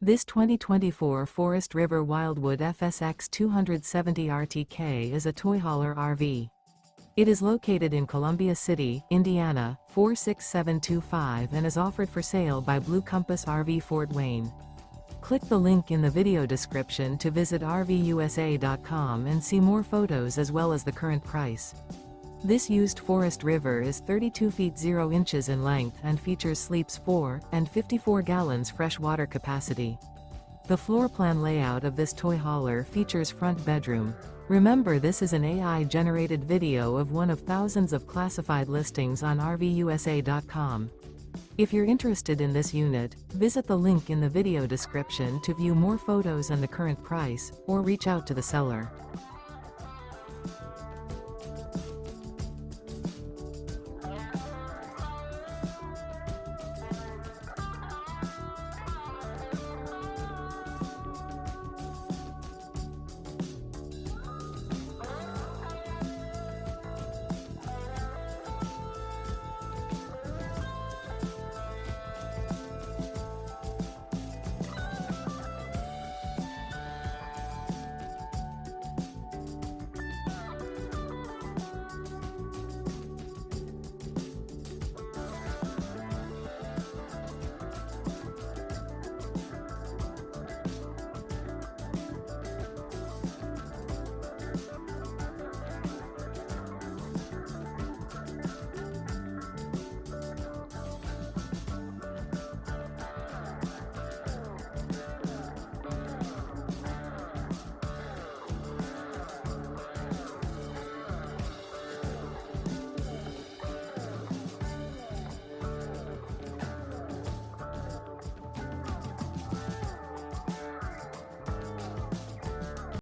This 2024 Forest River Wildwood FSX 270 RTK is a toy hauler RV. It is located in Columbia City, Indiana, 46725 and is offered for sale by Blue Compass RV Fort Wayne. Click the link in the video description to visit RVUSA.com and see more photos as well as the current price. This used Forest River is 32 feet 0 inches in length and features sleeps 4 and 54 gallons fresh water capacity. The floor plan layout of this toy hauler features front bedroom. Remember, this is an AI-generated video of one of thousands of classified listings on RVUSA.com. If you're interested in this unit, visit the link in the video description to view more photos and the current price, or reach out to the seller.